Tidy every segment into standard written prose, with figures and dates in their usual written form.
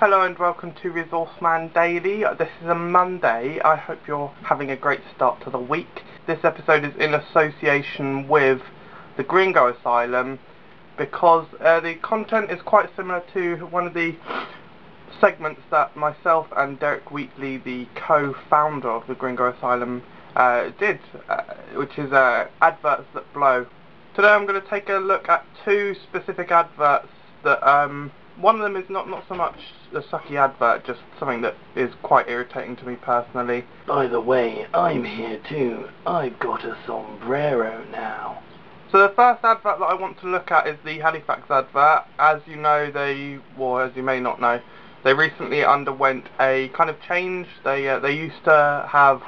Hello and welcome to ReZourceman Daily. This is a Monday. I hope you're having a great start to the week. This episode is in association with the Gringo Asylum because the content is quite similar to one of the segments that myself and Derek Wheatley, the co-founder of the Gringo Asylum, did, which is adverts that blow. Today I'm going to take a look at two specific adverts that one of them is not so much a sucky advert, just something that is quite irritating to me personally. By the way, I'm here too. I've got a sombrero now. So the first advert that I want to look at is the Halifax advert. As you know, as you may not know, they recently underwent a kind of change. They used to have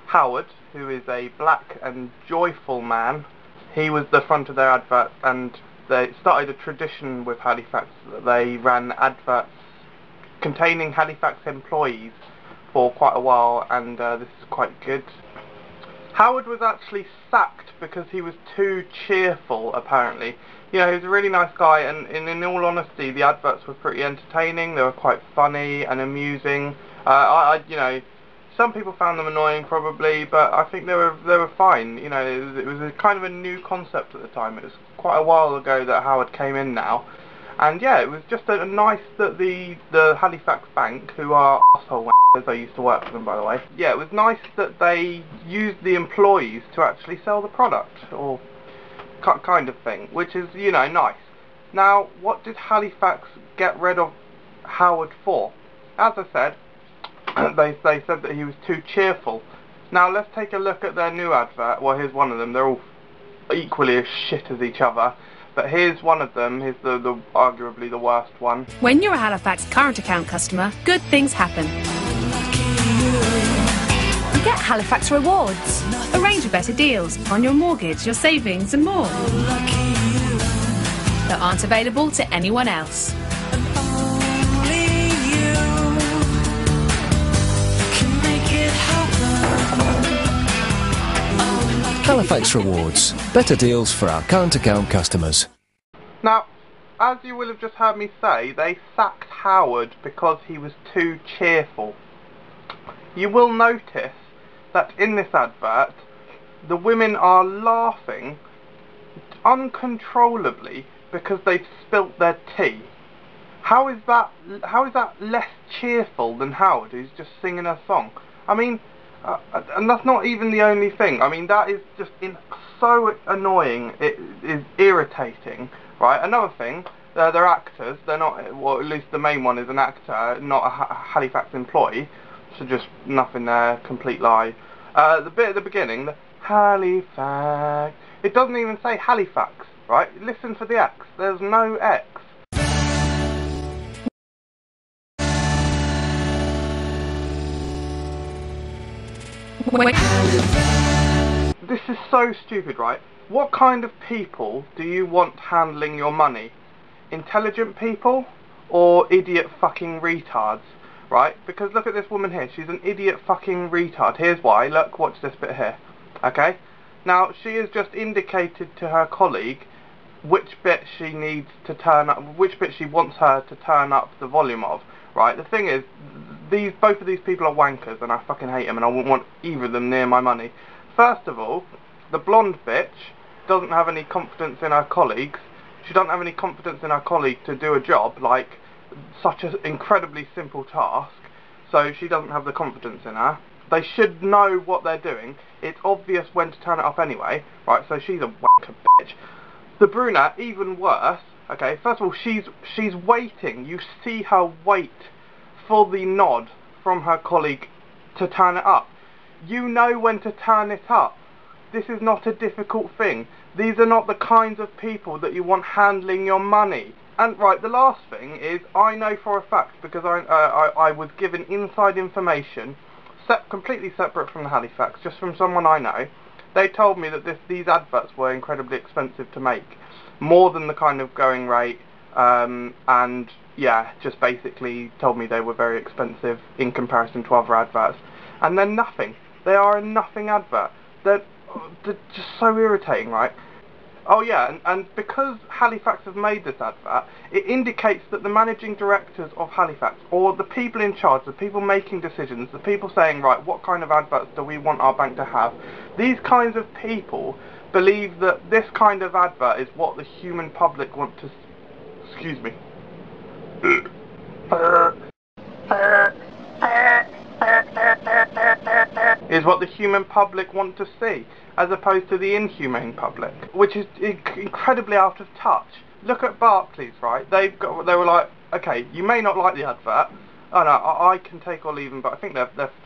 Howard, who is a black and joyful man. He was the front of their advert, and they started a tradition with Halifax that they ran adverts containing Halifax employees for quite a while, and this is quite good. Howard was actually sacked because he was too cheerful, apparently. You know, he was a really nice guy, and in all honesty, the adverts were pretty entertaining. They were quite funny and amusing. You know, some people found them annoying probably, but I think they were fine. You know, it was a kind of a new concept at the time. It was quite a while ago that Howard came in now, and yeah, it was just a nice that the Halifax Bank, who are asshole wankers, I used to work for them by the way. Yeah, it was nice that they used the employees to actually sell the product, or kind of thing, which is, you know, nice. Now, what did Halifax get rid of Howard for? As I said, they said that he was too cheerful. Now let's take a look at their new advert. Well, here's one of them. They're all equally as shit as each other, but here's one of them. Here's the arguably the worst one. When you're a Halifax current account customer, good things happen. You get Halifax rewards, a range of better deals on your mortgage, your savings and more that aren't available to anyone else. Halifax Rewards. Better deals for our current account customers. Now, as you will have just heard me say, they sacked Howard because he was too cheerful. You will notice that in this advert, the women are laughing uncontrollably because they've spilt their tea. How is that less cheerful than Howard, who's just singing a song? I mean, and that's not even the only thing. I mean, that is just so annoying. It is irritating, right? Another thing, they're actors. They're not, well, at least the main one is an actor, not a Halifax employee. So just nothing there, complete lie. The bit at the beginning, the Halifax, it doesn't even say Halifax, right? Listen for the X. There's no X. This is so stupid, right? What kind of people do you want handling your money? Intelligent people or idiot fucking retards, right? Because look at this woman here. She's an idiot fucking retard. Here's why. Look, watch this bit here. Okay? Now, she has just indicated to her colleague which bit she needs to turn up, which bit she wants her to turn up the volume of, right? The thing is, both of these people are wankers, and I fucking hate them, and I wouldn't want either of them near my money. First of all, the blonde bitch doesn't have any confidence in her colleagues. She doesn't have any confidence in her colleague to do a job like such an incredibly simple task, so she doesn't have the confidence in her. They should know what they're doing. It's obvious when to turn it off anyway, right? So she's a wanker bitch. The brunette, even worse. Okay, first of all, she's waiting. You see her wait for the nod from her colleague to turn it up. You know when to turn it up. This is not a difficult thing. These are not the kinds of people that you want handling your money. And right, the last thing is, I know for a fact, because I was given inside information, completely separate from the Halifax, just from someone I know. They told me that these adverts were incredibly expensive to make, more than the kind of going rate, and yeah, just basically told me they were very expensive in comparison to other adverts. And they're nothing. They are a nothing advert. They're just so irritating, right? Oh yeah, and because Halifax have made this advert, it indicates that the managing directors of Halifax, or the people in charge, the people making decisions, the people saying, right, what kind of adverts do we want our bank to have, these kinds of people believe that this kind of advert is what the human public want to... Excuse me. Is what the human public want to see, as opposed to the inhumane public, which is incredibly out of touch. Look at Barclays, right? They were like, okay, you may not like the advert. Oh no, I can take or leave them, but I think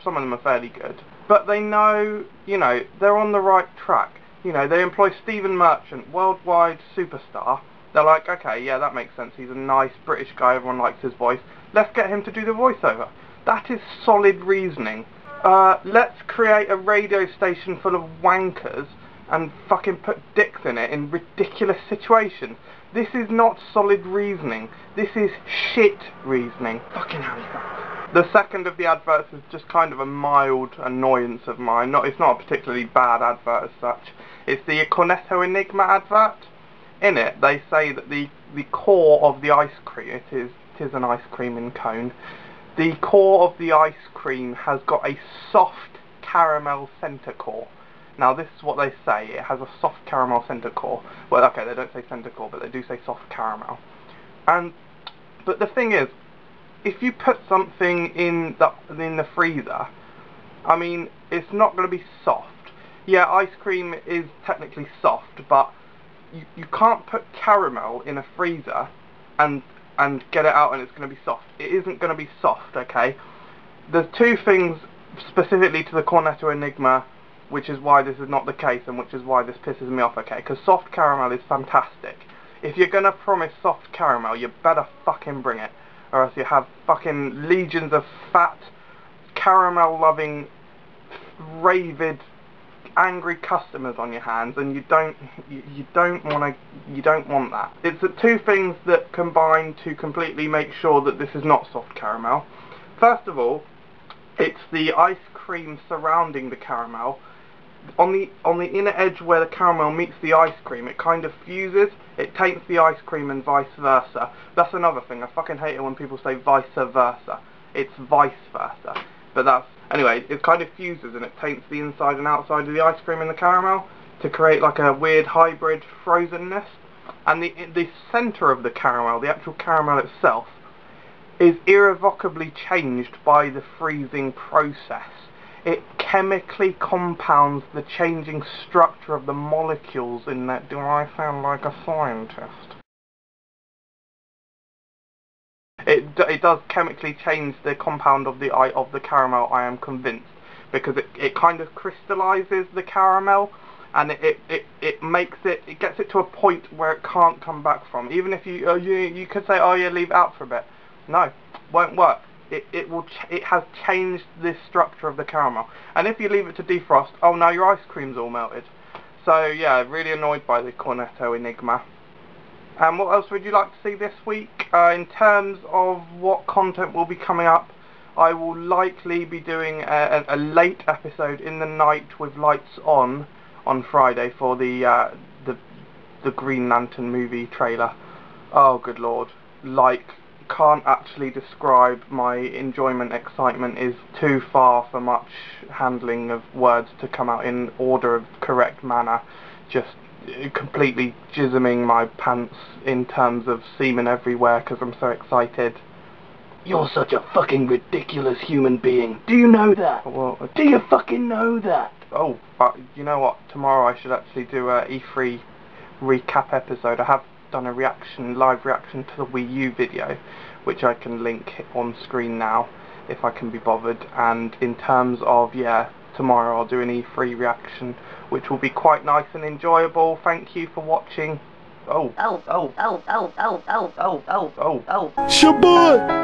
some of them are fairly good. But they know, you know, they're on the right track. You know, they employ Stephen Merchant, worldwide superstar. They're like, okay, yeah, that makes sense. He's a nice British guy. Everyone likes his voice. Let's get him to do the voiceover. That is solid reasoning. Let's create a radio station full of wankers and fucking put dicks in it in ridiculous situations. This is not solid reasoning. This is shit reasoning. Fucking Halifax. The second of the adverts is just kind of a mild annoyance of mine. It's not a particularly bad advert as such. It's the Cornetto Enigma advert. In it, they say that the core of the ice cream, it is an ice cream in cone, the core of the ice cream has got a soft caramel centre core. Now this is what they say, it has a soft caramel centre core. Well, okay, they don't say centre core, but they do say soft caramel. But the thing is, if you put something in the freezer, I mean, it's not going to be soft. Yeah, ice cream is technically soft, but you can't put caramel in a freezer and get it out and it's going to be soft. It isn't going to be soft, okay? There's two things specifically to the Cornetto Enigma, which is why this is not the case and which is why this pisses me off, okay? Because soft caramel is fantastic. If you're going to promise soft caramel, you better fucking bring it. Or else you have fucking legions of fat, caramel-loving, ravid, angry customers on your hands, and you don't want that. It's the two things that combine to completely make sure that this is not soft caramel. First of all, it's the ice cream surrounding the caramel. On the inner edge where the caramel meets the ice cream, it kind of fuses. It taints the ice cream and vice versa. That's another thing. I fucking hate it when people say vice versa. It's vice versa. But that's... Anyway, it kind of fuses and it taints the inside and outside of the ice cream and the caramel to create like a weird hybrid frozenness. And the centre of the caramel, the actual caramel itself, is irrevocably changed by the freezing process. It chemically compounds the changing structure of the molecules in that. Do I sound like a scientist? It does chemically change the compound of the caramel, I am convinced, because it kind of crystallizes the caramel, and it gets it to a point where it can't come back from. Even if you could say, oh yeah, leave it out for a bit. No, won't work. It has changed the structure of the caramel, and if you leave it to defrost, oh no, your ice cream's all melted. So yeah, really annoyed by the Cornetto Enigma. And what else would you like to see this week? In terms of what content will be coming up, I will likely be doing a late episode in the night with lights on Friday for the Green Lantern movie trailer. Oh good lord, like, can't actually describe my enjoyment. Excitement is too far for much handling of words to come out in order of correct manner. Just completely jisming my pants in terms of semen everywhere because I'm so excited. You're such a fucking ridiculous human being. Do you know that? Well, do you fucking know that? Oh, but you know what? Tomorrow I should actually do a E3 recap episode. I have done a live reaction to the Wii U video, which I can link on screen now if I can be bothered. And in terms of, yeah, tomorrow I'll do an E3 reaction, which will be quite nice and enjoyable. Thank you for watching. Oh. Shaboy!